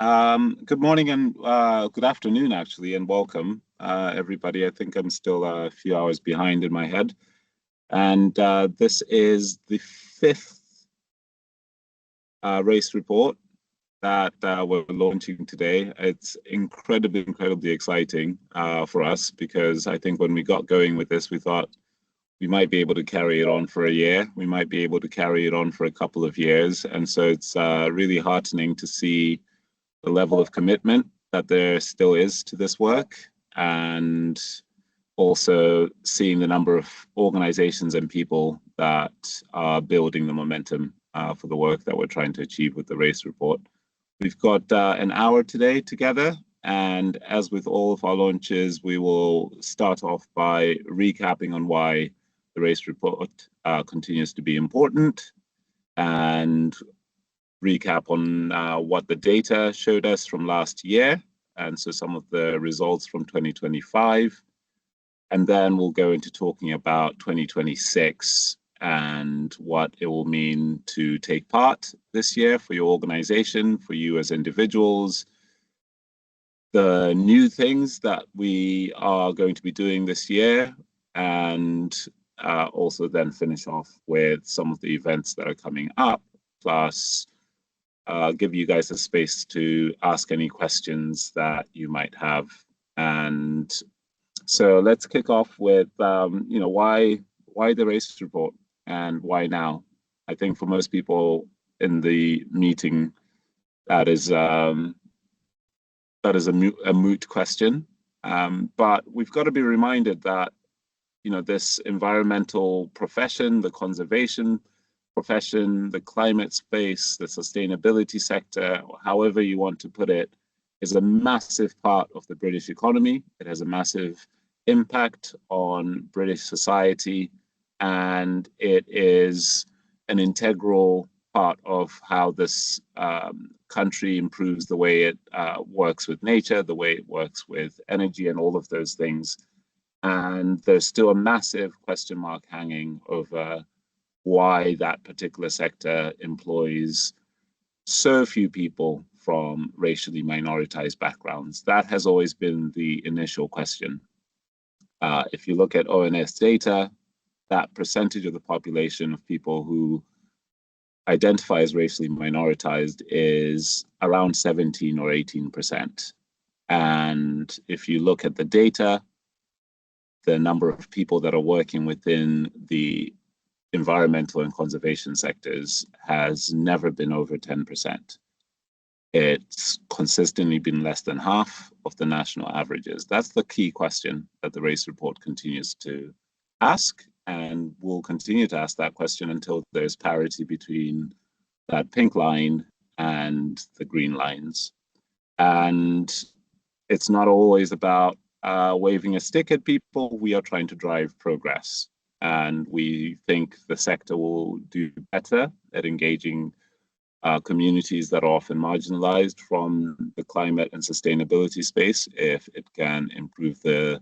Good morning and good afternoon, actually, and welcome, everybody. I think I'm still a few hours behind in my head. And this is the fifth race report that we're launching today. It's incredibly exciting for us because I think when we got going with this, we thought we might be able to carry it on for a year. We might be able to carry it on for a couple of years. And so it's really heartening to see the level of commitment that there still is to this work, and also seeing the number of organizations and people that are building the momentum for the work that we're trying to achieve with the race report. We've got an hour today together, and as with all of our launches, we will start off by recapping on why the race report continues to be important, and recap on what the data showed us from last year, and so some of the results from 2025. And then we'll go into talking about 2026 and what it will mean to take part this year for your organization, for you as individuals, the new things that we are going to be doing this year, and also then finish off with some of the events that are coming up, plus give you guys a space to ask any questions that you might have. And so let's kick off with, why the race report and why now? I think for most people in the meeting, that is a moot question. But we've got to be reminded that, this environmental profession, the conservation profession, the climate space, the sustainability sector, or however you want to put it, is a massive part of the British economy. It has a massive impact on British society, and it is an integral part of how this country improves the way it works with nature, the way it works with energy, and all of those things. And there's still a massive question mark hanging over why that particular sector employs so few people from racially minoritized backgrounds. That has always been the initial question. If you look at ONS data, that percentage of the population of people who identify as racially minoritized is around 17 or 18%. And if you look at the data, the number of people that are working within the environmental and conservation sectors has never been over 10%. It's consistently been less than half of the national averages. That's the key question that the race report continues to ask, and we'll continue to ask that question until there's parity between that pink line and the green lines. And it's not always about waving a stick at people. We are trying to drive progress. And we think the sector will do better at engaging communities that are often marginalized from the climate and sustainability space if it can improve the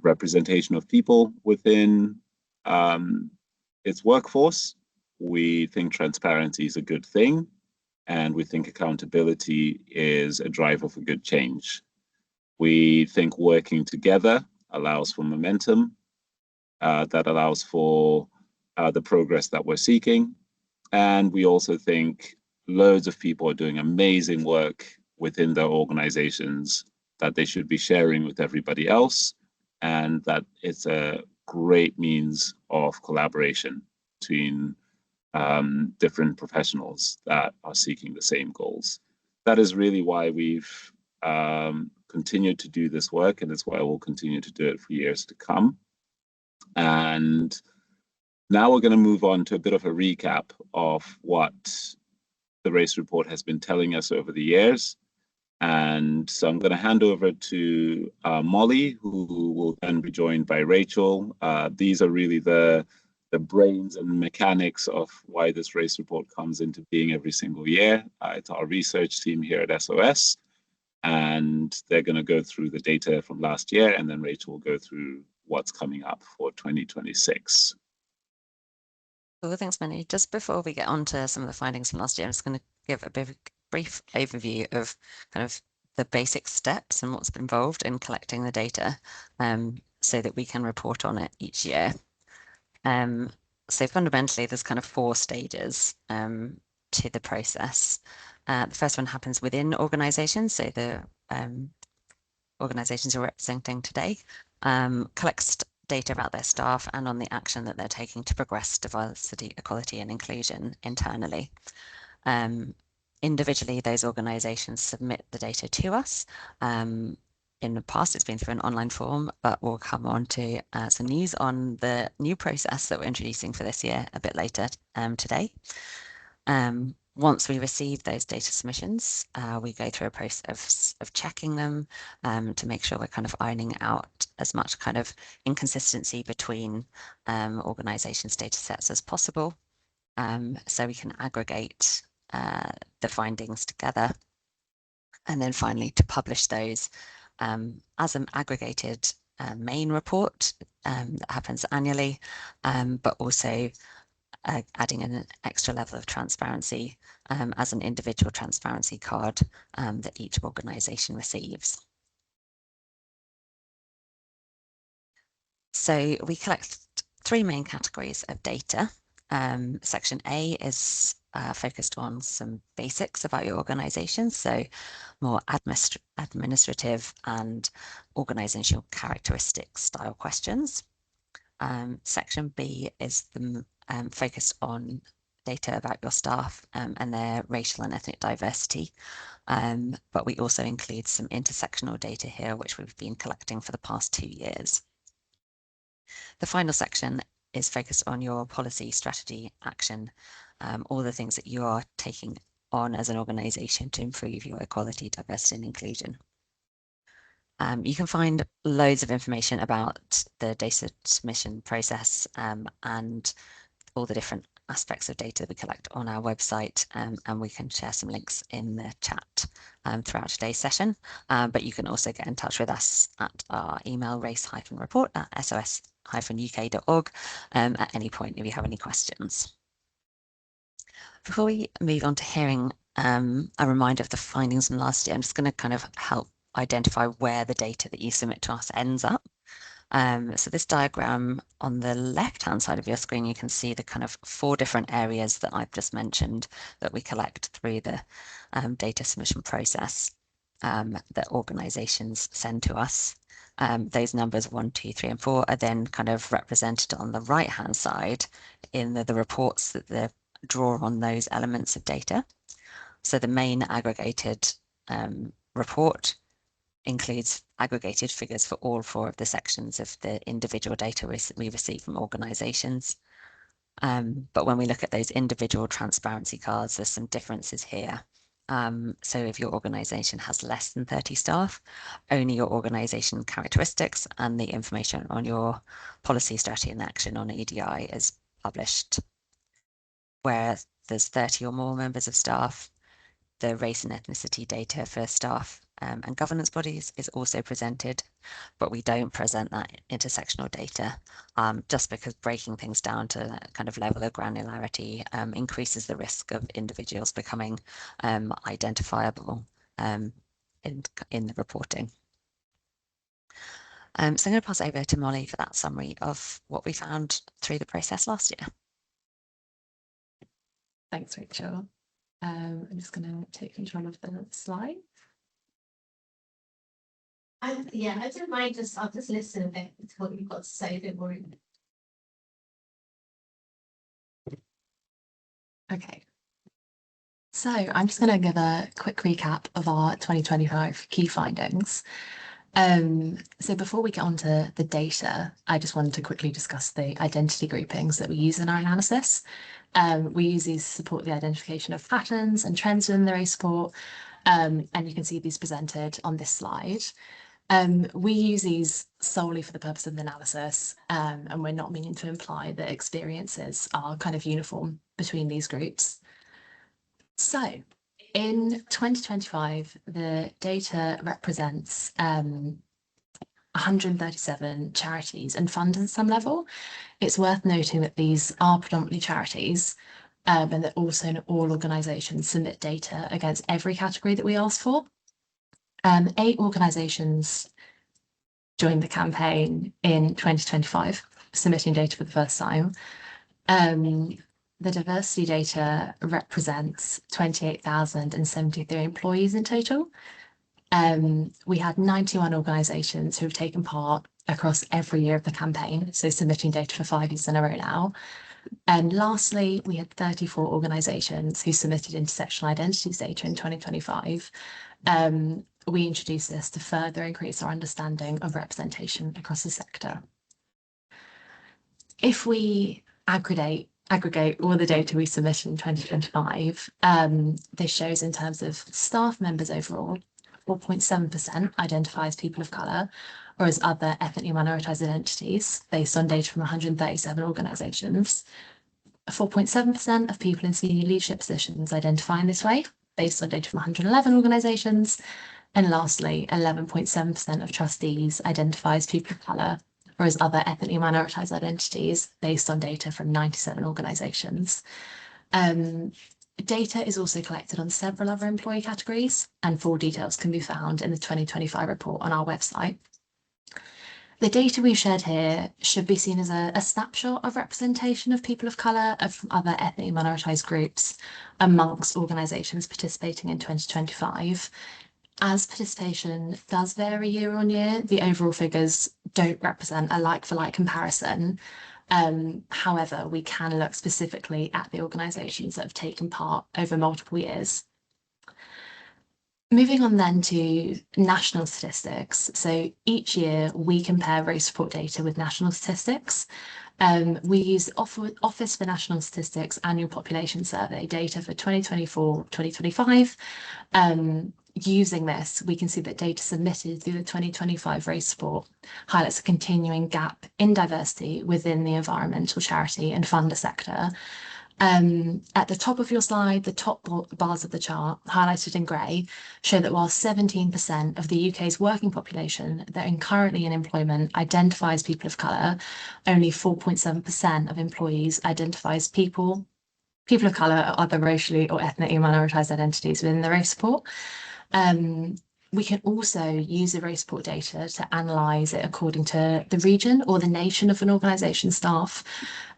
representation of people within its workforce. We think transparency is a good thing, and we think accountability is a driver for good change. We think working together allows for momentum, that allows for the progress that we're seeking. And we also think loads of people are doing amazing work within their organizations that they should be sharing with everybody else, and that it's a great means of collaboration between different professionals that are seeking the same goals. That is really why we've continued to do this work, and it's why we'll continue to do it for years to come. And now we're going to move on to a bit of a recap of what the race report has been telling us over the years. And so I'm going to hand over to Molly, who will then be joined by Rachel. These are really the brains and mechanics of why this race report comes into being every single year. It's our research team here at SOS, and they're going to go through the data from last year, and then Rachel will go through what's coming up for 2026. Cool, thanks, Manny. Just before we get on to some of the findings from last year, I'm just going to give a bit brief overview of kind of the basic steps and what's involved in collecting the data, so that we can report on it each year. So fundamentally, there's kind of 4 stages to the process. The first one happens within organizations, so the organizations you're representing today collects data about their staff and on the action that they're taking to progress diversity, equality, and inclusion internally. Individually, those organizations submit the data to us. In the past, it's been through an online form, but we'll come on to some news on the new process that we're introducing for this year a bit later today. Once we receive those data submissions, we go through a process of checking them to make sure we're kind of ironing out as much kind of inconsistency between organizations' data sets as possible, so we can aggregate the findings together, and then finally to publish those as an aggregated main report that happens annually, but also adding an extra level of transparency as an individual transparency card that each organisation receives. So we collect 3 main categories of data. Section A is focused on some basics about your organisation, so more administrative and organisational characteristics style questions. Section B is the focused on data about your staff and their racial and ethnic diversity, but we also include some intersectional data here, which we've been collecting for the past 2 years. The final section is focused on your policy, strategy, action, all the things that you are taking on as an organisation to improve your equality, diversity and inclusion. You can find loads of information about the data submission process and all the different aspects of data that we collect on our website, and we can share some links in the chat throughout today's session, but you can also get in touch with us at our email race-report@sos-uk.org at any point if you have any questions. Before we move on to hearing a reminder of the findings from last year, I'm just going to kind of help identify where the data that you submit to us ends up. So this diagram on the left-hand side of your screen, you can see the kind of 4 different areas that I've just mentioned that we collect through the data submission process that organisations send to us. Those numbers 1, 2, 3, and 4 are then kind of represented on the right-hand side in the reports that draw on those elements of data. So the main aggregated report includes aggregated figures for all 4 of the sections of the individual data we receive from organisations. But when we look at those individual transparency cards, there's some differences here. So if your organisation has less than 30 staff, only your organisation characteristics and the information on your policy, strategy and action on EDI is published. Where there's 30 or more members of staff, the race and ethnicity data for staff and governance bodies is also presented, but we don't present that intersectional data just because breaking things down to that kind of level of granularity increases the risk of individuals becoming identifiable in the reporting. So I'm going to pass over to Molly for that summary of what we found through the process last year. Thanks, Rachel. I'm just going to take control of the slide. Yeah, I don't mind I'll just listen a bit to what you've got to say, don't worry. Okay. So I'm just going to give a quick recap of our 2025 key findings. So before we get on to the data, I just wanted to quickly discuss the identity groupings that we use in our analysis. We use these to support the identification of patterns and trends within the race report, and you can see these presented on this slide. We use these solely for the purpose of the analysis, and we're not meaning to imply that experiences are kind of uniform between these groups. So in 2025, the data represents 137 charities and funds at some level. It's worth noting that these are predominantly charities, and that also all organisations submit data against every category that we ask for. 8 organisations joined the campaign in 2025, submitting data for the first time. The diversity data represents 28,073 employees in total. We had 91 organisations who have taken part across every year of the campaign, so submitting data for 5 years in a row now. And lastly, we had 34 organisations who submitted intersectional identities data in 2025. We introduced this to further increase our understanding of representation across the sector. If we aggregate all the data we submitted in 2025, this shows in terms of staff members overall, 4.7% identify as people of colour or as other ethnically minoritized identities based on data from 137 organisations. 4.7% of people in senior leadership positions identify in this way based on data from 111 organisations. And lastly, 11.7% of trustees identify as people of colour or as other ethnically minoritized identities based on data from 97 organisations. Data is also collected on several other employee categories, and full details can be found in the 2025 report on our website. The data we've shared here should be seen as a snapshot of representation of people of colour from other ethnically minoritized groups amongst organisations participating in 2025. As participation does vary year on year, the overall figures don't represent a like-for-like comparison. However, we can look specifically at the organisations that have taken part over multiple years. Moving on then to national statistics. So each year we compare race report data with national statistics. We use the Office for National Statistics Annual Population Survey data for 2024-2025. Using this, we can see that data submitted through the 2025 race report highlights a continuing gap in diversity within the environmental, charity and funder sector. At the top of your slide, the top bars of the chart, highlighted in grey, show that while 17% of the UK's working population that are currently in employment identify as people of colour, only 4.7% of employees identify as people of colour or other racially or ethnically minoritized identities within the race report. We can also use the race report data to analyse it according to the region or the nation of an organisation staff,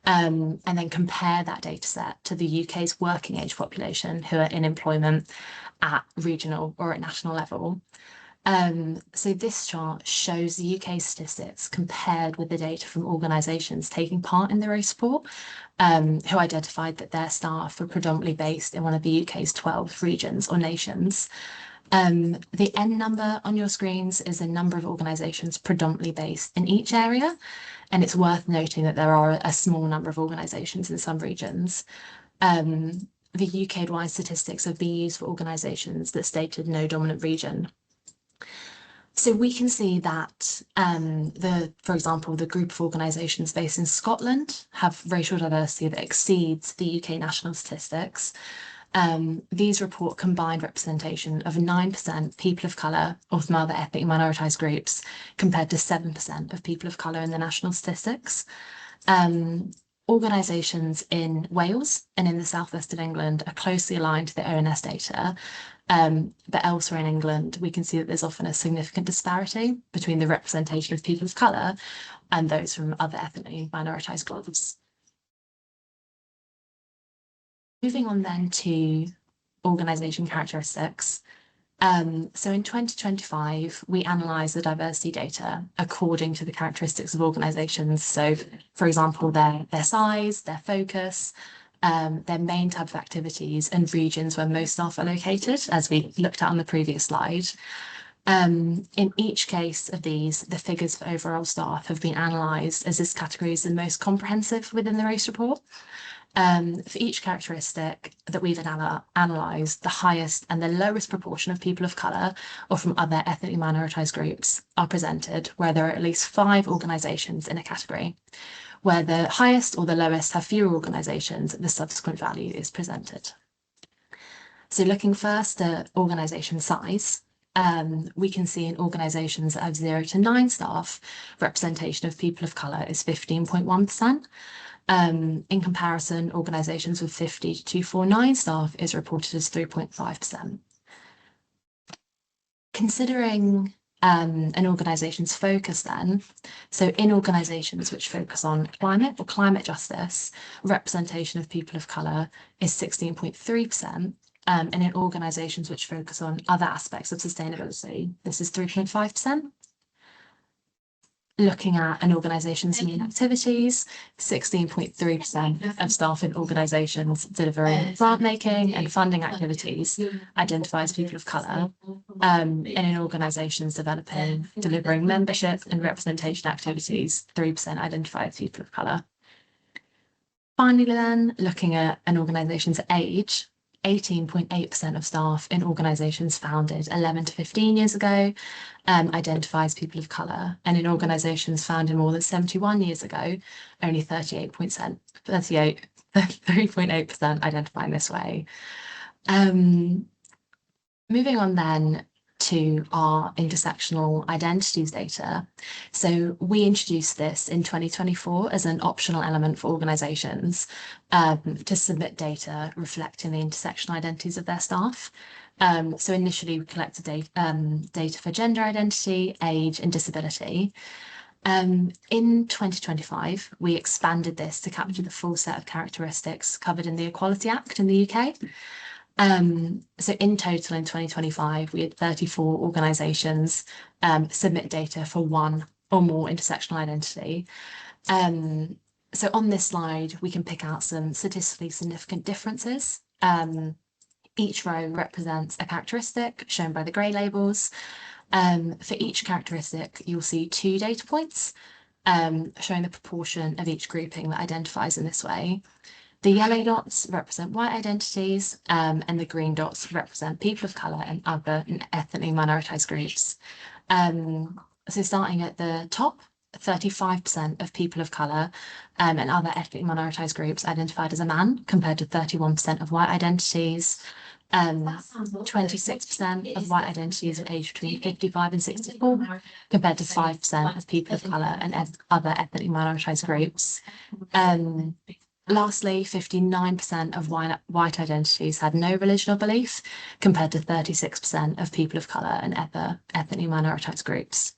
and then compare that data set to the UK's working age population who are in employment at regional or at national level. So this chart shows the UK statistics compared with the data from organisations taking part in the race report, who identified that their staff were predominantly based in one of the UK's 12 regions or nations. The N number on your screens is the number of organisations predominantly based in each area, and it's worth noting that there are a small number of organisations in some regions. The UK-wide statistics have been used for organisations that stated no dominant region. So we can see that, for example, the group of organisations based in Scotland have racial diversity that exceeds the UK national statistics. These report combined representation of 9% people of colour or from other ethnic minoritized groups compared to 7% of people of colour in the national statistics. Organisations in Wales and in the southwest of England are closely aligned to the ONS data, but elsewhere in England we can see that there's often a significant disparity between the representation of people of colour and those from other ethnically minoritized groups. Moving on then to organisation characteristics. So in 2025, we analysed the diversity data according to the characteristics of organisations. So, for example, their size, their focus, their main type of activities and regions where most staff are located, as we looked at on the previous slide. In each case of these, the figures for overall staff have been analysed as this category is the most comprehensive within the race report. For each characteristic that we've analysed, the highest and the lowest proportion of people of colour or from other ethnically minoritized groups are presented, where there are at least 5 organisations in a category. Where the highest or the lowest have fewer organisations, the subsequent value is presented. So looking first at organisation size, we can see in organisations that have 0 to 9 staff, representation of people of colour is 15.1%. In comparison, organisations with 50 to 249 staff is reported as 3.5%. Considering an organisation's focus then, so in organisations which focus on climate or climate justice, representation of people of colour is 16.3%, and in organisations which focus on other aspects of sustainability, this is 3.5%. Looking at an organisation's main activities, 16.3% of staff in organisations delivering grant making and funding activities identifies people of colour, and in organisations delivering membership and representation activities, 3% identify as people of colour. Finally then, looking at an organisation's age, 18.8% of staff in organisations founded 11 to 15 years ago identifies people of colour, and in organisations founded more than 71 years ago, only 3.8% identify in this way. Moving on then to our intersectional identities data. So we introduced this in 2024 as an optional element for organisations to submit data reflecting the intersectional identities of their staff. So initially we collected data for gender identity, age and disability. In 2025, we expanded this to capture the full set of characteristics covered in the Equality Act in the UK. So in total in 2025, we had 34 organisations submit data for one or more intersectional identity. So on this slide, we can pick out some statistically significant differences. Each row represents a characteristic shown by the grey labels. For each characteristic, you'll see 2 data points showing the proportion of each grouping that identifies in this way. The yellow dots represent white identities, and the green dots represent people of colour and other ethnically minoritized groups. So starting at the top, 35% of people of colour and other ethnically minoritized groups identified as a man, compared to 31% of white identities. 26% of white identities are aged between 55 and 64, compared to 5% of people of colour and other ethnically minoritized groups. Lastly, 59% of white identities had no religion or belief, compared to 36% of people of colour and other ethnically minoritized groups.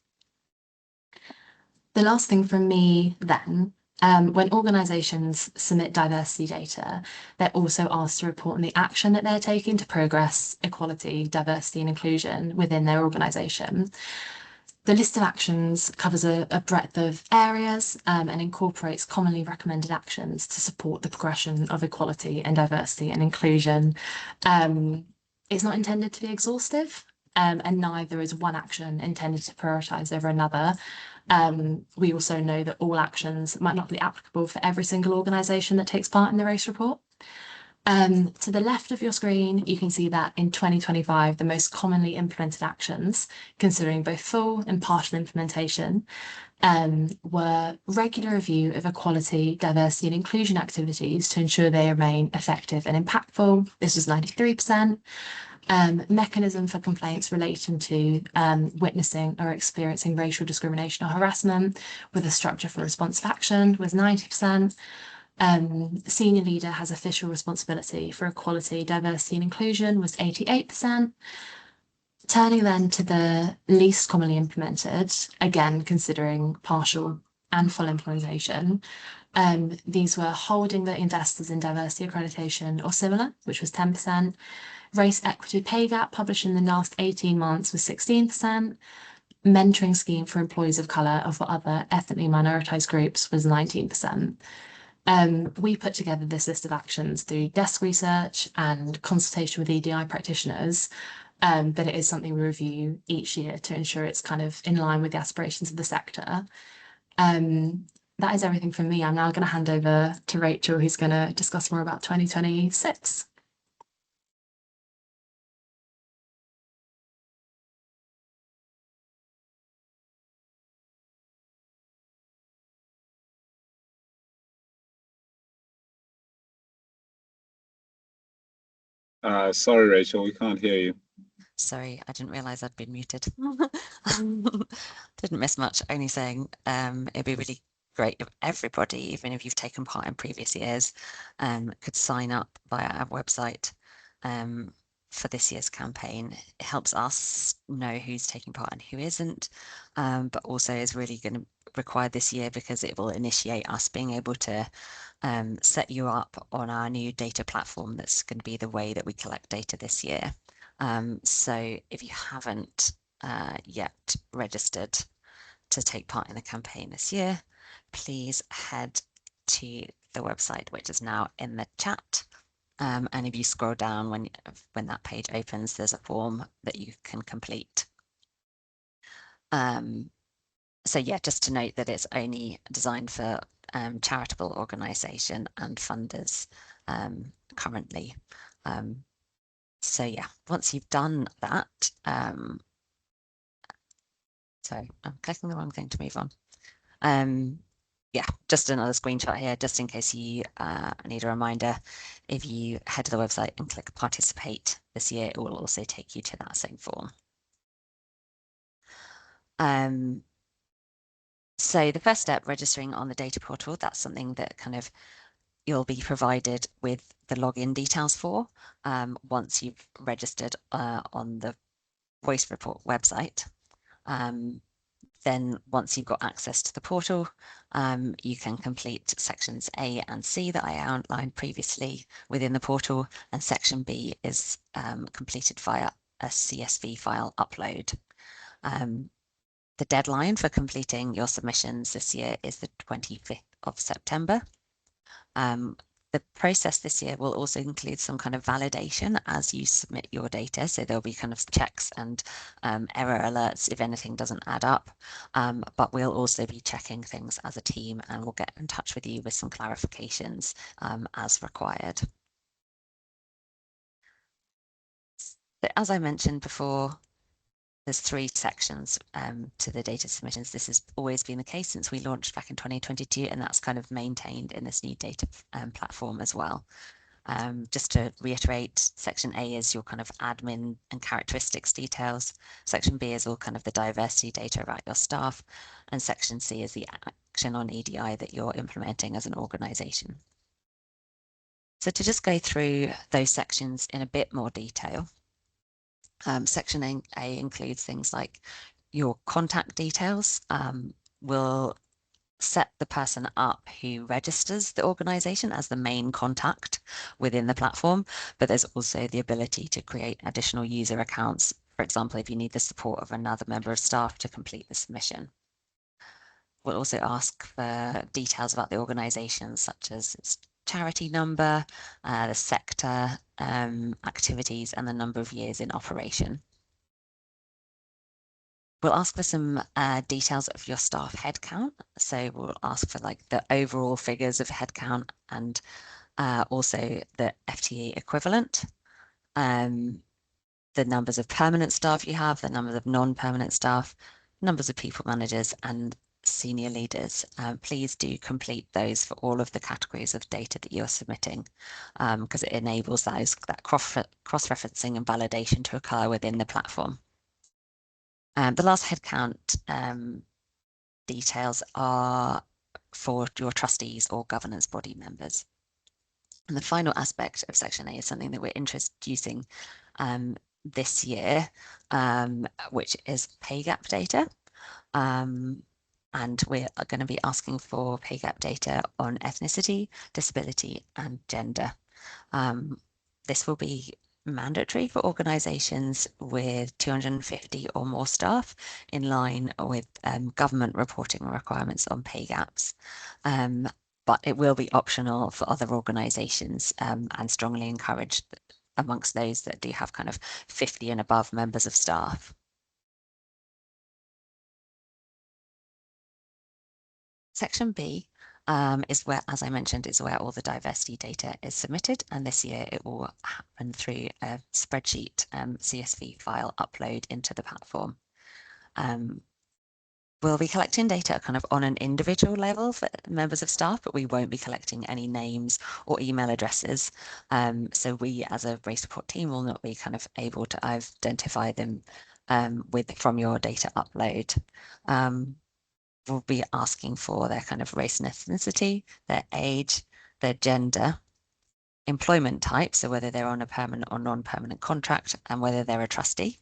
The last thing from me then, when organisations submit diversity data, they're also asked to report on the action that they're taking to progress equality, diversity and inclusion within their organisation. The list of actions covers a breadth of areas and incorporates commonly recommended actions to support the progression of equality and diversity and inclusion. It's not intended to be exhaustive, and neither is one action intended to prioritise over another. We also know that all actions might not be applicable for every single organisation that takes part in the race report. To the left of your screen, you can see that in 2025, the most commonly implemented actions, considering both full and partial implementation, were regular review of equality, diversity and inclusion activities to ensure they remain effective and impactful. This was 93%. Mechanism for complaints relating to witnessing or experiencing racial discrimination or harassment with a structure for responsive action was 90%. Senior leader has official responsibility for equality, diversity and inclusion was 88%. Turning then to the least commonly implemented, again considering partial and full implementation, these were holding the investors in diversity accreditation or similar, which was 10%. Race equity pay gap published in the last 18 months was 16%. Mentoring scheme for employees of colour or for other ethnically minoritized groups was 19%. We put together this list of actions through desk research and consultation with EDI practitioners, but it is something we review each year to ensure it's kind of in line with the aspirations of the sector. That is everything from me. I'm now going to hand over to Rachel, who's going to discuss more about 2026. Sorry, Rachel, we can't hear you. Sorry, I didn't realise I'd been muted. Didn't miss much, only saying it'd be really great if everybody, even if you've taken part in previous years, could sign up via our website for this year's campaign. It helps us know who's taking part and who isn't, but also is really going to require this year because it will initiate us being able to set you up on our new data platform that's going to be the way that we collect data this year. So if you haven't yet registered to take part in the campaign this year, please head to the website, which is now in the chat. And if you scroll down when that page opens, there's a form that you can complete. So yeah, just to note that it's only designed for charitable organisation and funders currently. So yeah, once you've done that, so I'm clicking the wrong thing to move on. Yeah, just another screenshot here, just in case you need a reminder. If you head to the website and click participate this year, it will also take you to that same form. So the first step, registering on the data portal, that's something that kind of you'll be provided with the login details for once you've registered on the Voice Report website. Then once you've got access to the portal, you can complete sections A and C that I outlined previously within the portal, and section B is completed via a CSV file upload. The deadline for completing your submissions this year is the 25th of September. The process this year will also include some kind of validation as you submit your data. So there'll be kind of checks and error alerts if anything doesn't add up. But we'll also be checking things as a team, and we'll get in touch with you with some clarifications as required. So as I mentioned before, there's 3 sections to the data submissions. This has always been the case since we launched back in 2022, and that's kind of maintained in this new data platform as well. Just to reiterate, section A is your kind of admin and characteristics details. Section B is all kind of the diversity data about your staff. And section C is the action on EDI that you're implementing as an organization. So to just go through those sections in a bit more detail, section A includes things like your contact details. Will set the person up who registers the organization as the main contact within the platform, but there's also the ability to create additional user accounts, for example, if you need the support of another member of staff to complete the submission. We'll also ask for details about the organization, such as its charity number, the sector, activities, and the number of years in operation. We'll ask for some details of your staff headcount. So we'll ask for like the overall figures of headcount and also the FTE equivalent, the numbers of permanent staff you have, the numbers of non-permanent staff, numbers of people managers, and senior leaders. Please do complete those for all of the categories of data that you're submitting, because it enables that cross-referencing and validation to occur within the platform. The last headcount details are for your trustees or governance body members. And the final aspect of Section A is something that we're introducing this year, which is pay gap data. And we're going to be asking for pay gap data on ethnicity, disability, and gender. This will be mandatory for organisations with 250 or more staff, in line with government reporting requirements on pay gaps. But it will be optional for other organisations, and strongly encouraged amongst those that do have kind of 50 and above members of staff. Section B is where, as I mentioned, is where all the diversity data is submitted, and this year it will happen through a spreadsheet CSV file upload into the platform. We'll be collecting data kind of on an individual level for members of staff, but we won't be collecting any names or email addresses. So we, as a race support team, will not be kind of able to identify them from your data upload. will be asking for their kind of race and ethnicity, their age, their gender, employment type, so whether they're on a permanent or non-permanent contract, and whether they're a trustee,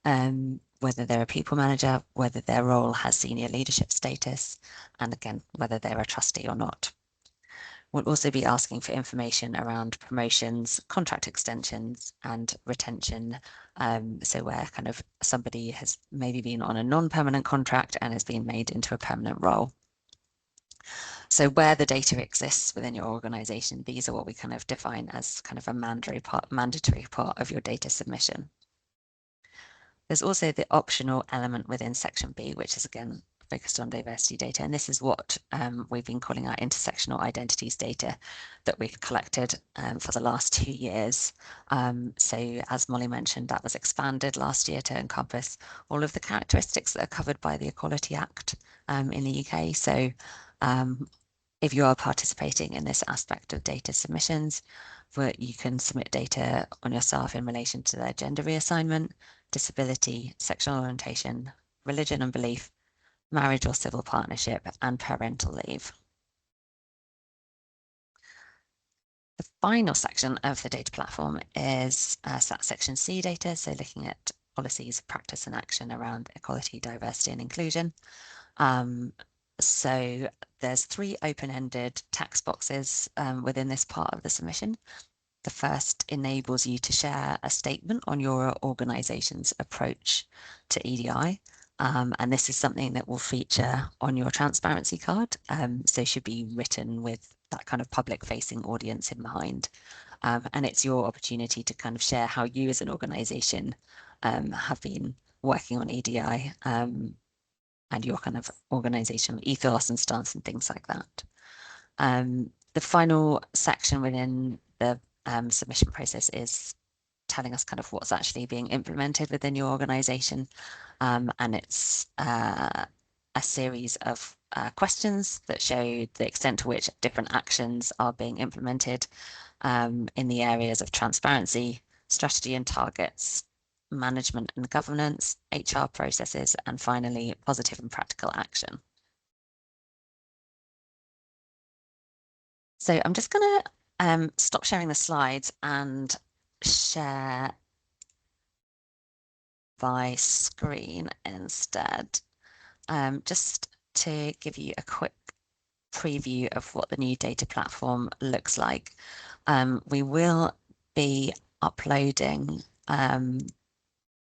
whether they're a people manager, whether their role has senior leadership status, and again, whether they're a trustee or not. We'll also be asking for information around promotions, contract extensions, and retention. So where kind of somebody has maybe been on a non-permanent contract and has been made into a permanent role. So where the data exists within your organization, these are what we kind of define as kind of a mandatory part of your data submission. There's also the optional element within section B, which is again focused on diversity data. And this is what we've been calling our intersectional identities data that we've collected for the last 2 years. So as Molly mentioned, that was expanded last year to encompass all of the characteristics that are covered by the Equality Act in the UK. So if you are participating in this aspect of data submissions, where you can submit data on your staff in relation to their gender reassignment, disability, sexual orientation, religion and belief, marriage or civil partnership, and parental leave. The final section of the data platform is section C data, so looking at policies, practice and action around equality, diversity and inclusion. So there's 3 open-ended text boxes within this part of the submission. The first enables you to share a statement on your organization's approach to EDI. And this is something that will feature on your transparency card. So should be written with that kind of public facing audience in mind. And it's your opportunity to kind of share how you as an organization have been working on EDI and your kind of organizational ethos and stance and things like that. The final section within the submission process is telling us kind of what's actually being implemented within your organization. And it's a series of questions that show the extent to which different actions are being implemented in the areas of transparency, strategy and targets, management and governance, HR processes, and finally, positive and practical action. So I'm just going to stop sharing the slides and share my screen instead, just to give you a quick preview of what the new data platform looks like. We will be uploading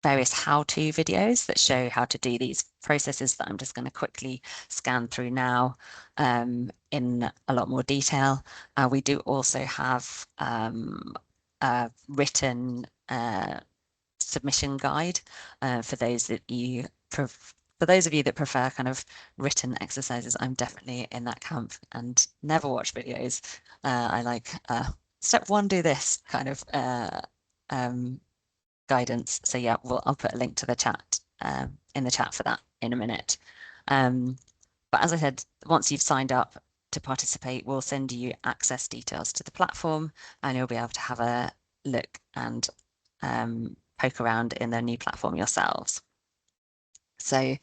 various how-to videos that show how to do these processes that I'm just going to quickly scan through now in a lot more detail. We do also have a written submission guide for those that you for those of you that prefer kind of written exercises. I'm definitely in that camp and never watch videos. I like step 1, do this kind of guidance. So yeah, I'll put a link to the chat in the chat for that in a minute. But as I said, once you've signed up to participate, we'll send you access details to the platform and you'll be able to have a look and poke around in the new platform yourselves. So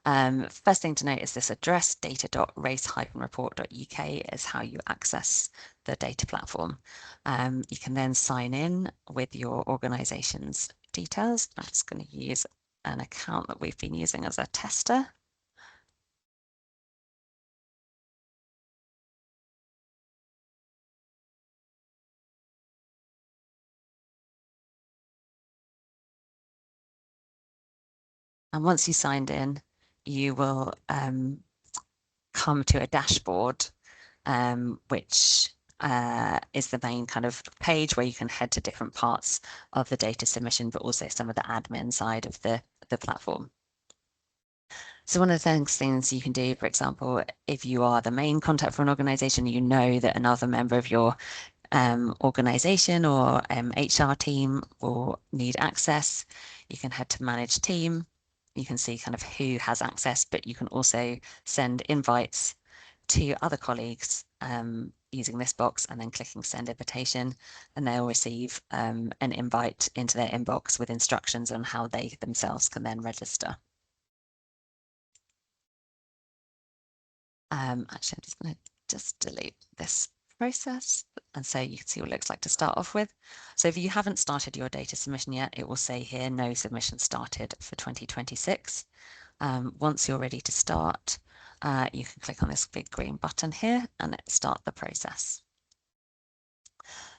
first thing to note is this address, data.race-report.uk is how you access the data platform. You can then sign in with your organization's details. I'm just going to use an account that we've been using as a tester. And once you signed in, you will come to a dashboard, which is the main kind of page where you can head to different parts of the data submission, but also some of the admin side of the platform. So one of the things you can do, for example, if you are the main contact for an organization, you know that another member of your organization or HR team will need access, you can head to manage team. You can see kind of who has access, but you can also send invites to other colleagues using this box and then clicking send invitation, and they'll receive an invite into their inbox with instructions on how they themselves can then register. Actually, I'm just going to delete this process. And so you can see what it looks like to start off with. So if you haven't started your data submission yet, it will say here, no submission started for 2026. Once you're ready to start, you can click on this big green button here and start the process.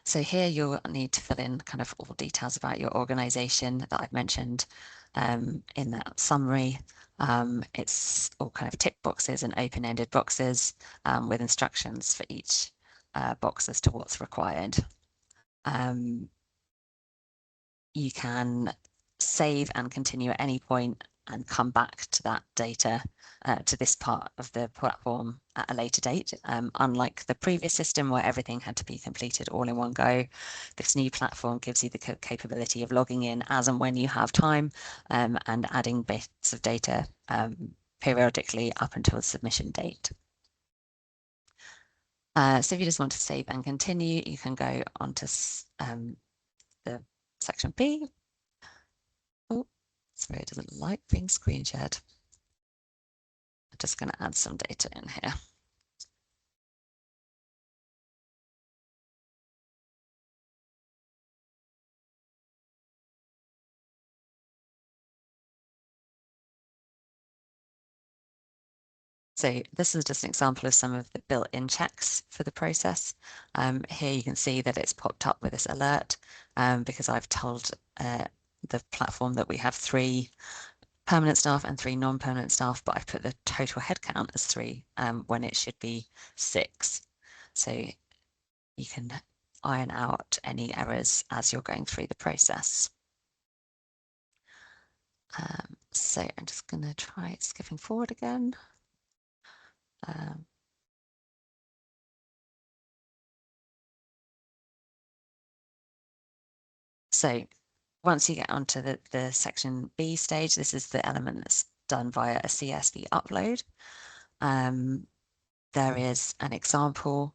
So here you'll need to fill in kind of all details about your organization that I've mentioned in that summary. It's all kind of tick boxes and open-ended boxes with instructions for each box as to what's required. You can save and continue at any point and come back to that data, to this part of the platform at a later date. Unlike the previous system where everything had to be completed all in one go, this new platform gives you the capability of logging in as and when you have time and adding bits of data periodically up until the submission date. So if you just want to save and continue, you can go on to the section B. Oh, sorry, it doesn't like being screen shared. I'm just going to add some data in here. So this is just an example of some of the built-in checks for the process. Here you can see that it's popped up with this alert because I've told the platform that we have 3 permanent staff and 3 non-permanent staff, but I've put the total headcount as 3 when it should be 6. So you can iron out any errors as you're going through the process. So I'm just going to try skipping forward again. So once you get onto the section B stage, this is the element that's done via a CSV upload. There is an example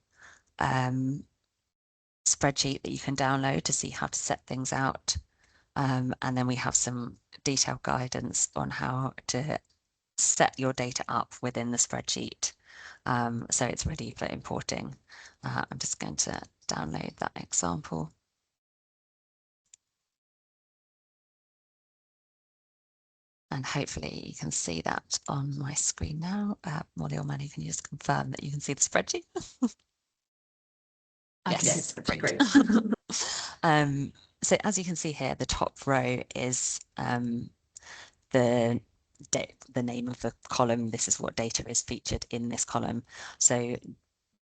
spreadsheet that you can download to see how to set things out. And then we have some detailed guidance on how to set your data up within the spreadsheet. So it's ready for importing. I'm just going to download that example. And hopefully you can see that on my screen now. Molly or Manny, can you just confirm that you can see the spreadsheet? Yes, great. So as you can see here, the top row is the name of the column. This is what data is featured in this column. So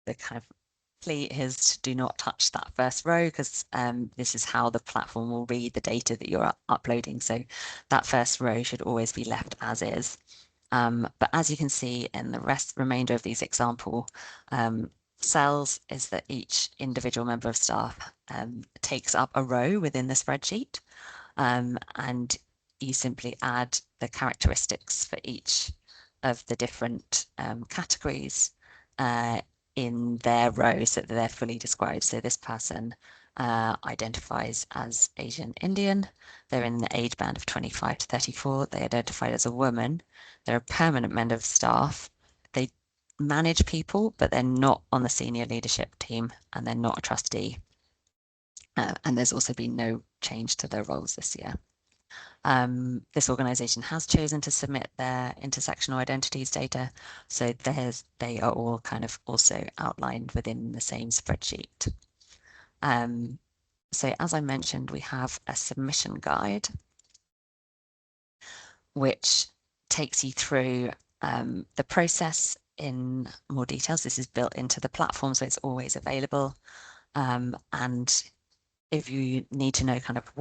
the kind of plea is to do not touch that first row because this is how the platform will read the data that you're uploading. So that first row should always be left as is. But as you can see in the remainder of these example cells is that each individual member of staff takes up a row within the spreadsheet, and you simply add the characteristics for each of the different categories in their row so that they're fully described. So this person identifies as Asian Indian. They're in the age band of 25 to 34. They identified as a woman. They're a permanent member of staff. They manage people, but they're not on the senior leadership team and they're not a trustee. And there's also been no change to their roles this year. This organisation has chosen to submit their intersectional identities data, so they are all kind of also outlined within the same spreadsheet. So as I mentioned, we have a submission guide, which takes you through the process in more details. This is built into the platform, so it's always available. And if you need to know kind of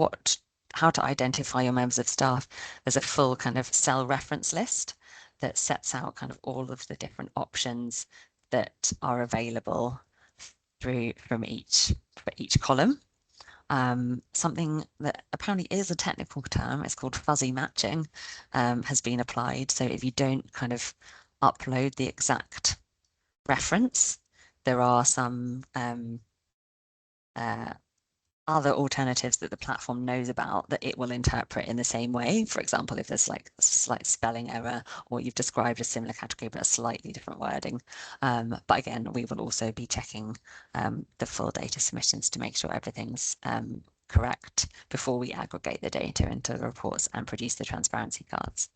how to identify your members of staff, there's a full kind of cell reference list that sets out kind of all of the different options that are available for each column. Something that apparently is a technical term, it's called fuzzy matching, has been applied. So if you don't kind of upload the exact reference, there are some other alternatives that the platform knows about that it will interpret in the same way. For example, if there's like a slight spelling error, or you've described a similar category but a slightly different wording. But again, we will also be checking the full data submissions to make sure everything's correct before we aggregate the data into the reports and produce the transparency cards.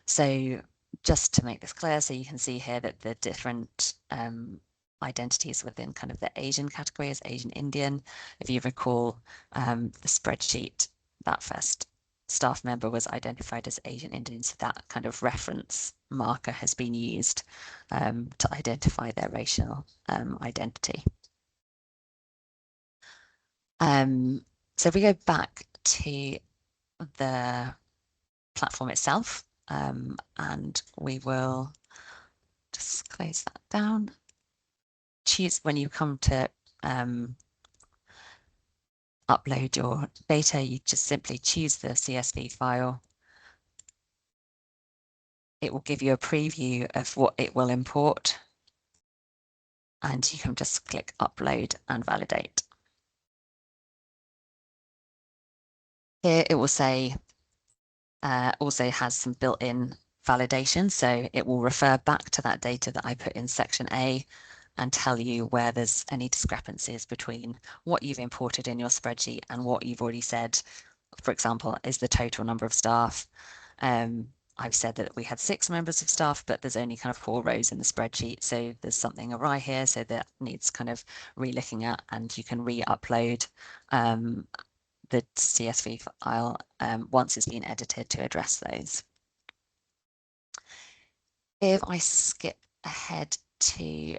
So just to make this clear, so you can see here that the different identities within kind of the Asian category is Asian Indian. If you recall the spreadsheet, that first staff member was identified as Asian Indian, so that kind of reference marker has been used to identify their racial identity. So if we go back to the platform itself, and we will just close that down. Choose when you come to upload your data, you just simply choose the CSV file. It will give you a preview of what it will import, and you can just click upload and validate. Here it will say also has some built-in validation, so it will refer back to that data that I put in section A and tell you where there's any discrepancies between what you've imported in your spreadsheet and what you've already said. For example, is the total number of staff. I've said that we had 6 members of staff, but there's only kind of 4 rows in the spreadsheet. So there's something awry here. So that needs kind of re-looking at, and you can re-upload the CSV file once it's been edited to address those. If I skip ahead to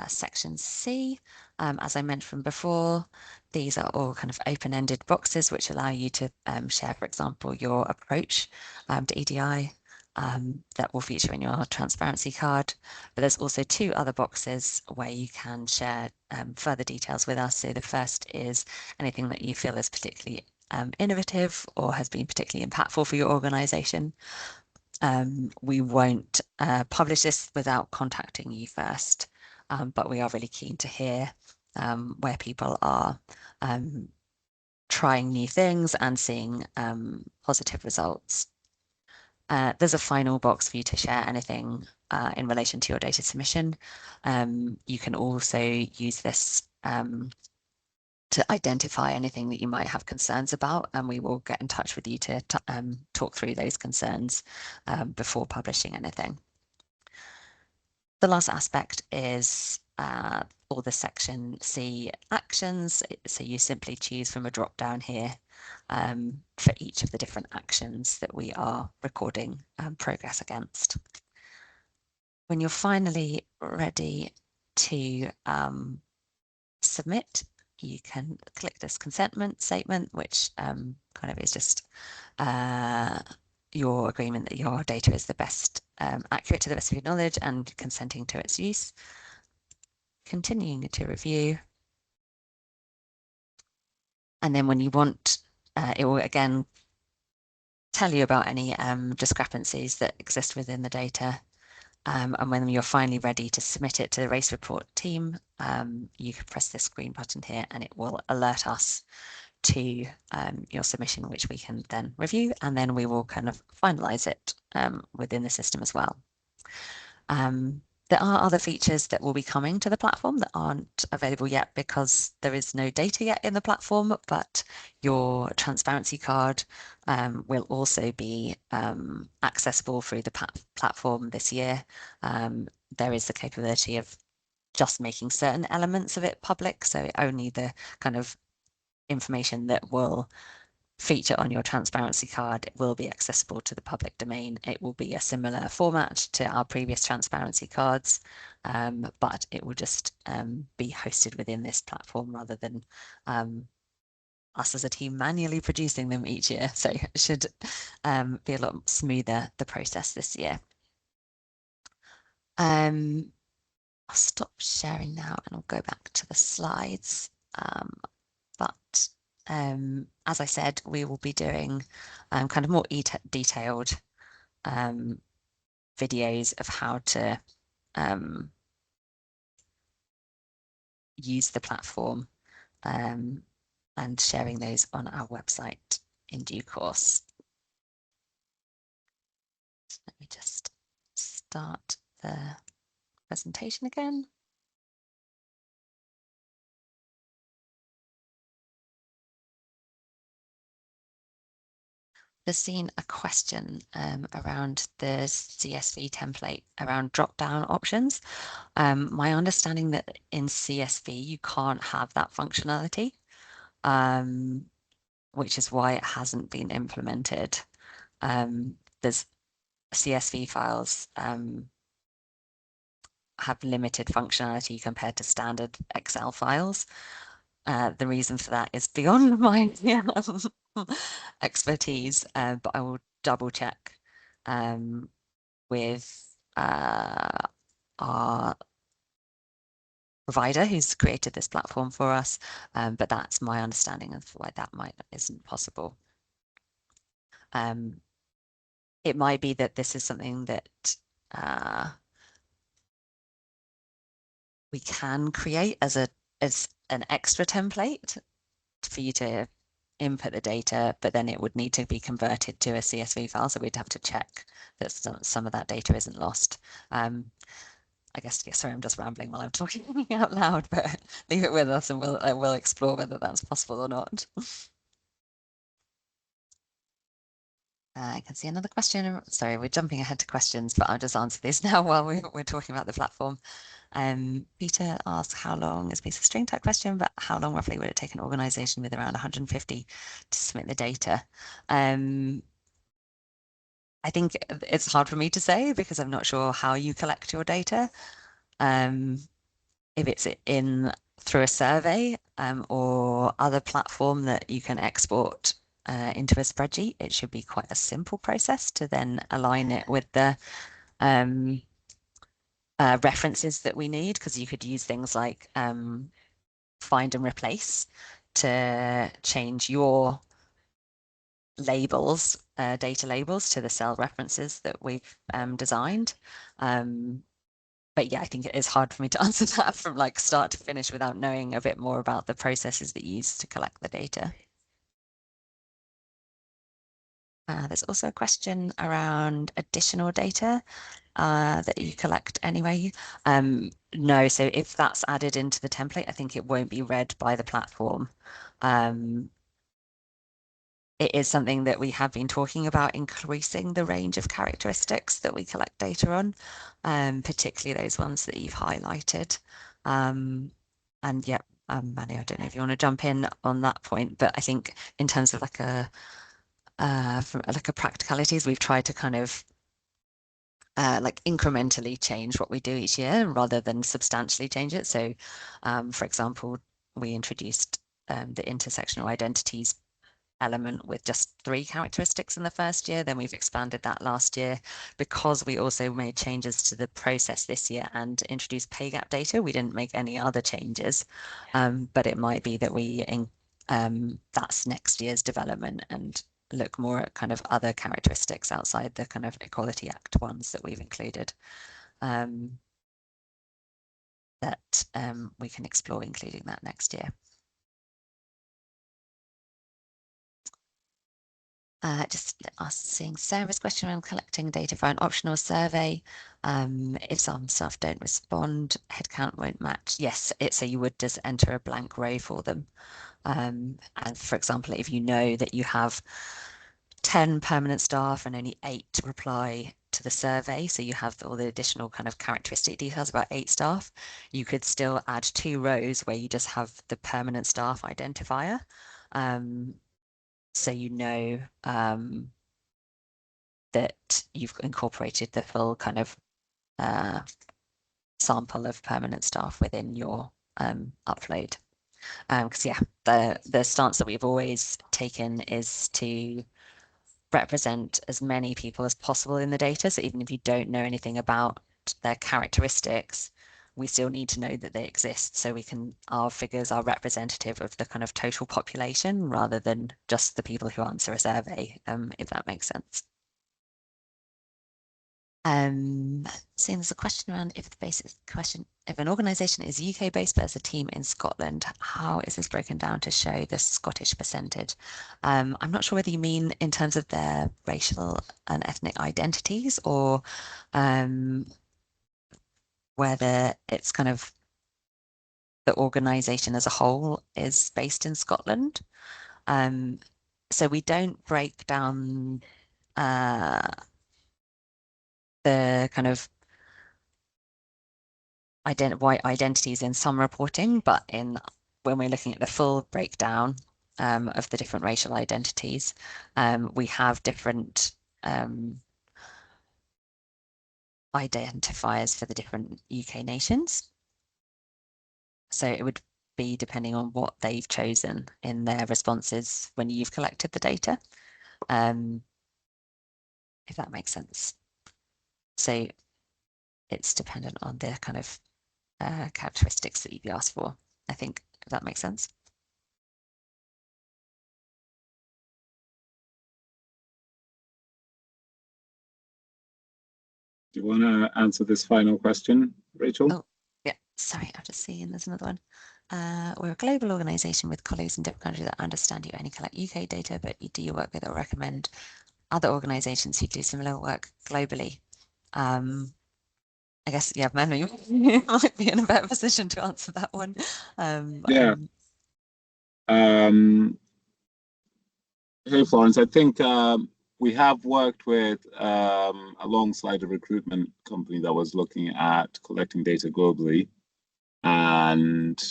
section C, as I mentioned before, these are all kind of open-ended boxes which allow you to share, for example, your approach to EDI that will feature in your transparency card. But there's also 2 other boxes where you can share further details with us. So the first is anything that you feel is particularly innovative or has been particularly impactful for your organization. We won't publish this without contacting you first, but we are really keen to hear where people are trying new things and seeing positive results. There's a final box for you to share anything in relation to your data submission. You can also use this to identify anything that you might have concerns about, and we will get in touch with you to talk through those concerns before publishing anything. The last aspect is all the section C actions. So you simply choose from a drop down here for each of the different actions that we are recording progress against. When you're finally ready to submit, you can click this consentment statement, which kind of is just your agreement that your data is the best, accurate to the best of your knowledge, and consenting to its use. Continuing to review. And then when you want, it will again tell you about any discrepancies that exist within the data. And when you're finally ready to submit it to the race report team, you can press this green button here and it will alert us to your submission, which we can then review, and then we will kind of finalize it within the system as well. There are other features that will be coming to the platform that aren't available yet because there is no data yet in the platform, but your transparency card will also be accessible through the platform this year. There is the capability of just making certain elements of it public, so only the kind of information that will feature on your transparency card will be accessible to the public domain. It will be a similar format to our previous transparency cards, but it will just be hosted within this platform rather than us as a team manually producing them each year. So it should be a lot smoother, the process this year. I'll stop sharing now and I'll go back to the slides. But as I said, we will be doing kind of more detailed videos of how to use the platform and sharing those on our website in due course. So let me just start the presentation again. Just seen a question around the CSV template around drop-down options. My understanding that in CSV you can't have that functionality, which is why it hasn't been implemented. There's CSV files have limited functionality compared to standard Excel files. The reason for that is beyond my expertise, but I will double check with our provider who's created this platform for us, but that's my understanding of why that isn't possible. It might be that this is something that we can create as an extra template for you to input the data, but then it would need to be converted to a CSV file. So we'd have to check that some of that data isn't lost. I guess, yeah, sorry, I'm just rambling while I'm talking out loud, but leave it with us and we'll explore whether that's possible or not. I can see another question. Sorry, we're jumping ahead to questions, but I'll just answer these now while we're talking about the platform. Peter asks, how long is a piece of string type question, but how long roughly would it take an organization with around 150 to submit the data? I think it's hard for me to say because I'm not sure how you collect your data. If it's in through a survey or other platform that you can export into a spreadsheet, it should be quite a simple process to then align it with the references that we need, because you could use things like find and replace to change your labels, data labels, to the cell references that we've designed. But yeah, I think it is hard for me to answer that from like start to finish without knowing a bit more about the processes that you use to collect the data. There's also a question around additional data that you collect anyway. No, so if that's added into the template, I think it won't be read by the platform. It is something that we have been talking about, increasing the range of characteristics that we collect data on, particularly those ones that you've highlighted. And yeah, Manny, I don't know if you want to jump in on that point, but I think in terms of like from like a practicalities, we've tried to kind of like incrementally change what we do each year rather than substantially change it. So, for example, we introduced the intersectional identities element with just 3 characteristics in the first year. Then we've expanded that last year because we also made changes to the process this year and introduced pay gap data. We didn't make any other changes, but it might be that we that's next year's development and look more at kind of other characteristics outside the kind of Equality Act ones that we've included, that we can explore including that next year. Just seeing Sarah's question around collecting data for an optional survey. If some staff don't respond, headcount won't match. Yes, so you would just enter a blank row for them. And for example, if you know that you have 10 permanent staff and only 8 to reply to the survey, so you have all the additional kind of characteristic details about 8 staff, you could still add 2 rows where you just have the permanent staff identifier. So you know that you've incorporated the full kind of sample of permanent staff within your upload. Because yeah, the stance that we've always taken is to represent as many people as possible in the data. So even if you don't know anything about their characteristics, we still need to know that they exist, so our figures are representative of the kind of total population rather than just the people who answer a survey, if that makes sense. Seeing there's a question around if the basic question, if an organisation is UK based but has a team in Scotland, how is this broken down to show the Scottish percentage? I'm not sure whether you mean in terms of their racial and ethnic identities, or whether it's kind of the organisation as a whole is based in Scotland. So we don't break down the kind of white identities in some reporting, but when we're looking at the full breakdown of the different racial identities, we have different identifiers for the different UK nations. So it would be depending on what they've chosen in their responses when you've collected the data, if that makes sense. So it's dependent on the kind of characteristics that you've asked for, I think, if that makes sense. Do you want to answer this final question, Rachel? Oh, yeah, sorry, I've just seen there's another one. We're a global organisation with colleagues in different countries that understand you only collect UK data, but do you work with or recommend other organisations who do similar work globally? I guess, yeah, Manu, you might be in a better position to answer that one. Yeah. Hey, Florence, I think we have worked with alongside a recruitment company that was looking at collecting data globally. And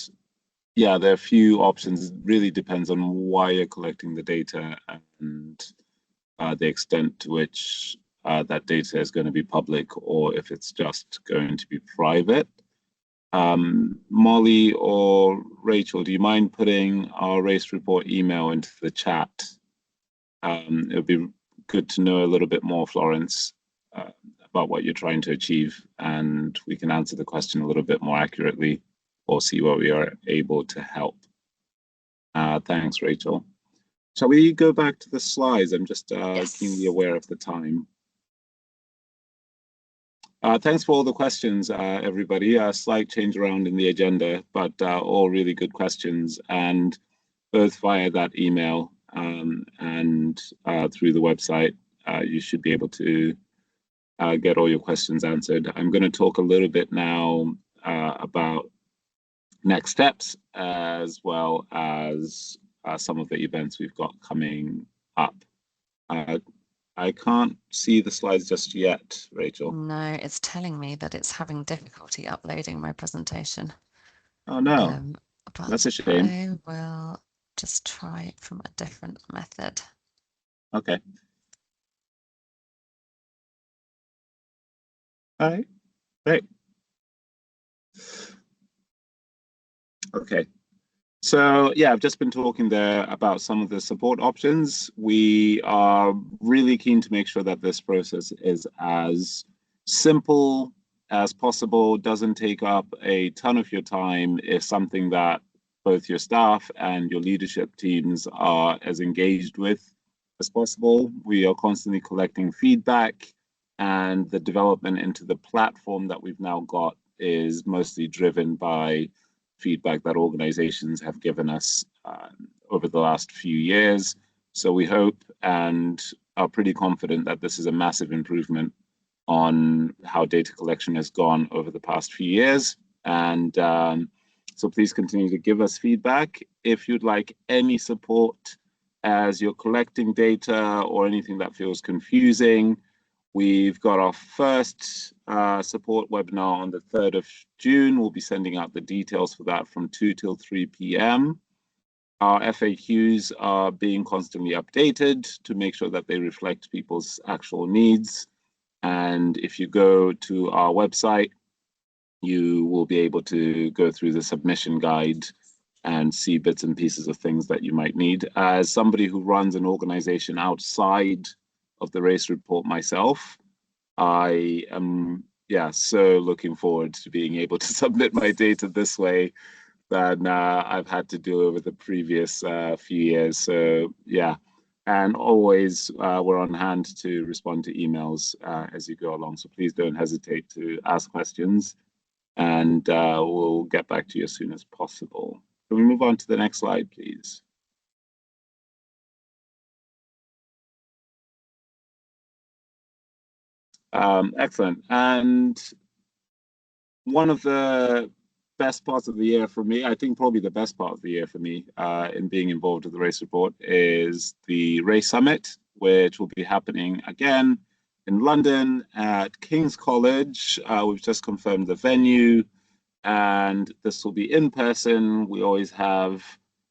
yeah, there are a few options. It really depends on why you're collecting the data and the extent to which that data is going to be public, or if it's just going to be private. Molly or Rachel, do you mind putting our race report email into the chat? It would be good to know a little bit more, Florence, about what you're trying to achieve, and we can answer the question a little bit more accurately or see what we are able to help. Thanks, Rachel. Shall we go back to the slides? I'm just Yes. keenly aware of the time. Thanks for all the questions, everybody. A slight change around in the agenda, but all really good questions, and both via that email and through the website, you should be able to get all your questions answered. I'm going to talk a little bit now about next steps, as well as some of the events we've got coming up. I can't see the slides just yet, Rachel. No, it's telling me that it's having difficulty uploading my presentation. Oh no, But that's a shame. I will just try it from a different method. Okay. All right, great. Okay. So yeah, I've just been talking there about some of the support options. We are really keen to make sure that this process is as simple as possible, doesn't take up a ton of your time, is something that both your staff and your leadership teams are as engaged with as possible. We are constantly collecting feedback, and the development into the platform that we've now got is mostly driven by feedback that organizations have given us over the last few years. So we hope and are pretty confident that this is a massive improvement on how data collection has gone over the past few years. And so please continue to give us feedback. If you'd like any support as you're collecting data or anything that feels confusing, we've got our first support webinar on the 3rd of June. We'll be sending out the details for that from 2 till 3 p.m. Our FAQs are being constantly updated to make sure that they reflect people's actual needs. And if you go to our website, you will be able to go through the submission guide and see bits and pieces of things that you might need. As somebody who runs an organization outside of the race report myself, I am so looking forward to being able to submit my data this way than I've had to do over the previous few years. So yeah, And always we're on hand to respond to emails as you go along. So please don't hesitate to ask questions, and we'll get back to you as soon as possible. Can we move on to the next slide, please? Excellent. And one of the best parts of the year for me, I think probably the best part of the year for me in being involved with the Race Report, is the Race Summit, which will be happening again in London at King's College. We've just confirmed the venue, and this will be in person. We always have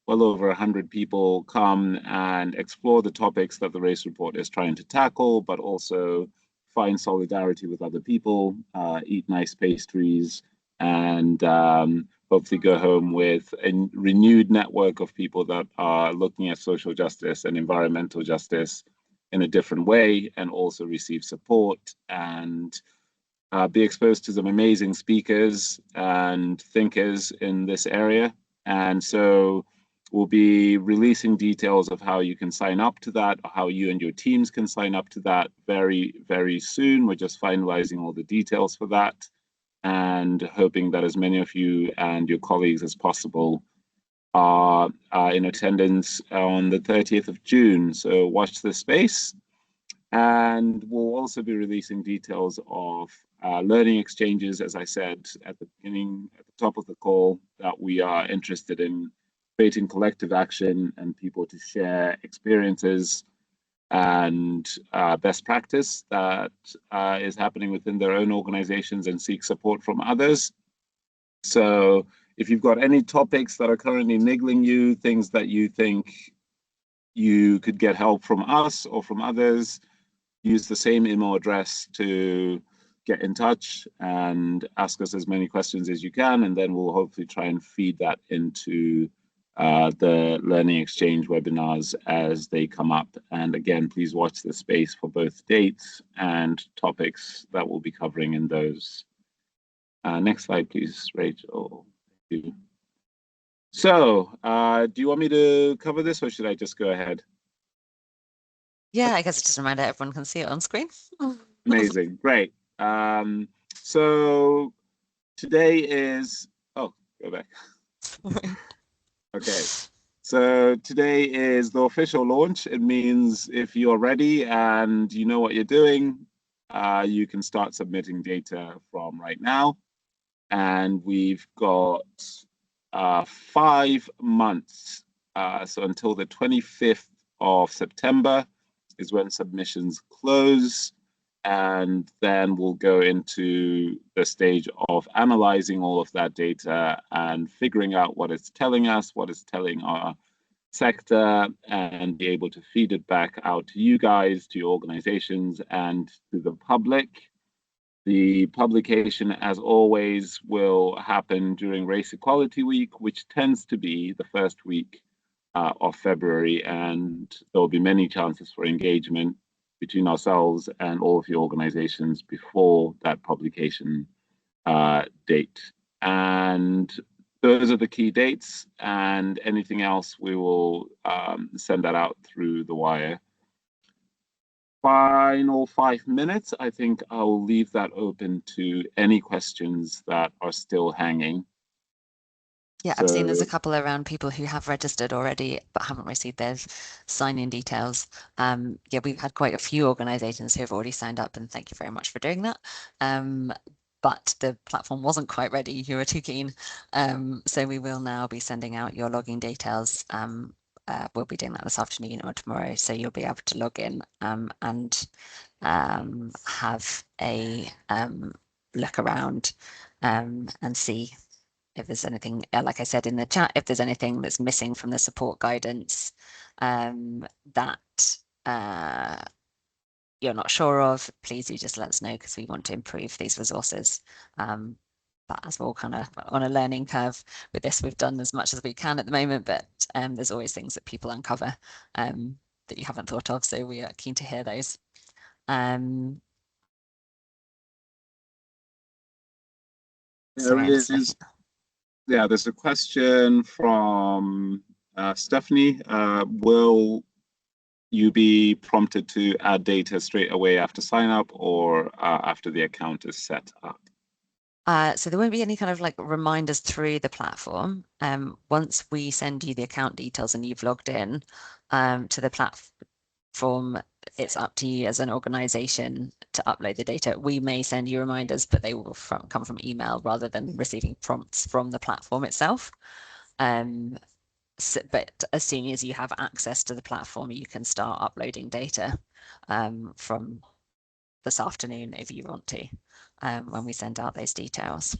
well over 100 people come and explore the topics that the Race Report is trying to tackle, but also find solidarity with other people, eat nice pastries, and hopefully go home with a renewed network of people that are looking at social justice and environmental justice in a different way, and also receive support and be exposed to some amazing speakers and thinkers in this area. And so we'll be releasing details of how you can sign up to that, or how you and your teams can sign up to that very, very soon. We're just finalizing all the details for that, and hoping that as many of you and your colleagues as possible are in attendance on the 30th of June. So watch this space. And we'll also be releasing details of learning exchanges, as I said at the beginning, at the top of the call, that we are interested in creating collective action and people to share experiences and best practice that is happening within their own organizations, and seek support from others. So if you've got any topics that are currently niggling you, things that you think you could get help from us or from others, use the same email address to get in touch and ask us as many questions as you can, and then we'll hopefully try and feed that into the learning exchange webinars as they come up. And again, please watch the space for both dates and topics that we'll be covering in those. Next slide, please, Rachel. Thank you. So, do you want me to cover this, or should I just go ahead? Yeah, I guess it's just a reminder everyone can see it on screen. Amazing, great. So today is, oh, go back. Okay, so today is the official launch. It means if you're ready and you know what you're doing, you can start submitting data from right now. And we've got 5 months, so until the 25th of September is when submissions close. And then we'll go into the stage of analyzing all of that data and figuring out what it's telling us, what it's telling our sector, and be able to feed it back out to you guys, to your organizations, and to the public. The publication, as always, will happen during Race Equality Week, which tends to be the first week of February, and there will be many chances for engagement between ourselves and all of your organizations before that publication date. And those are the key dates, and anything else we will send that out through the wire. Final 5 minutes, I think I'll leave that open to any questions that are still hanging. Yeah, I've seen there's a couple around people who have registered already but haven't received their sign-in details. Yeah, we've had quite a few organizations who have already signed up, and thank you very much for doing that. But the platform wasn't quite ready. You were too keen. So we will now be sending out your login details. We'll be doing that this afternoon or tomorrow. So you'll be able to log in and have a look around and see if there's anything, like I said in the chat, if there's anything that's missing from the support guidance that you're not sure of, please do just let us know, because we want to improve these resources. But as we're all kind of on a learning curve with this, we've done as much as we can at the moment, but there's always things that people uncover that you haven't thought of. So we are keen to hear those. Yeah, there's a question from Stephanie. Will you be prompted to add data straight away after sign up, or after the account is set up? So there won't be any kind of like reminders through the platform. Once we send you the account details and you've logged in to the platform, it's up to you as an organization to upload the data. We may send you reminders, but they will come from email rather than receiving prompts from the platform itself. But as soon as you have access to the platform, you can start uploading data from this afternoon if you want to, when we send out those details.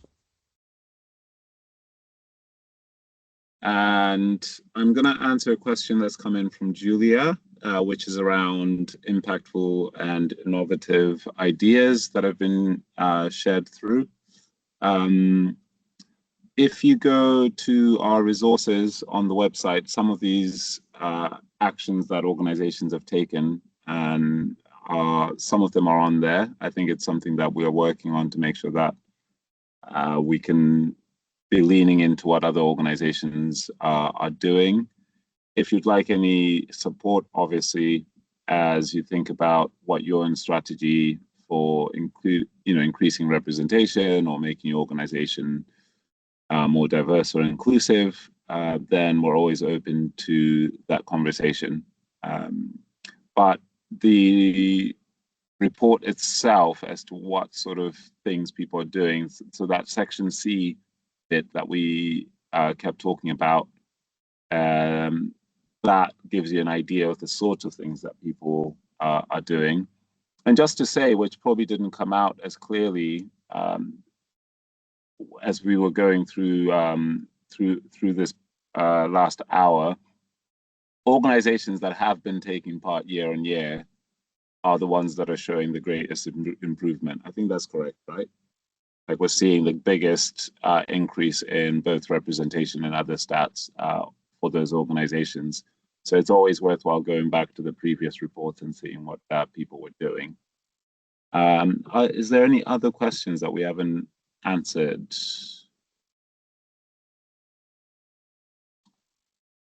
And I'm going to answer a question that's come in from Julia, which is around impactful and innovative ideas that have been shared through. If you go to our resources on the website, some of these actions that organizations have taken, and some of them are on there. I think it's something that we are working on to make sure that we can be leaning into what other organizations are doing. If you'd like any support, obviously, as you think about what your own strategy for increasing representation or making your organization more diverse or inclusive, then we're always open to that conversation. But the report itself as to what sort of things people are doing, so that section C bit that we kept talking about, that gives you an idea of the sorts of things that people are doing. And just to say, which probably didn't come out as clearly as we were going through through this last hour, organizations that have been taking part year on year are the ones that are showing the greatest improvement. I think that's correct, right? Like we're seeing the biggest increase in both representation and other stats for those organizations. So it's always worthwhile going back to the previous reports and seeing what people were doing. Is there any other questions that we haven't answered?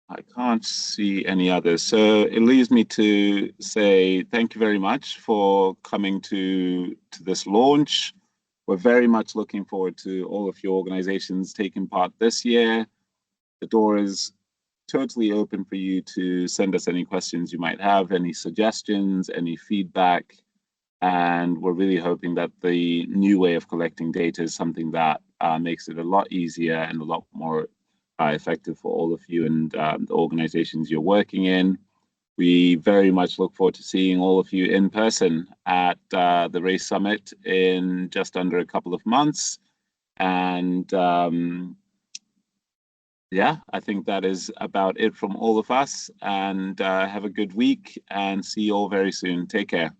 I can't see any others. So it leaves me to say thank you very much for coming to this launch. We're very much looking forward to all of your organizations taking part this year. The door is totally open for you to send us any questions you might have, any suggestions, any feedback. And we're really hoping that the new way of collecting data is something that makes it a lot easier and a lot more effective for all of you and the organizations you're working in. We very much look forward to seeing all of you in person at the Race Summit in just under a couple of months. And yeah, I think that is about it from all of us. And have a good week and see you all very soon. Take care.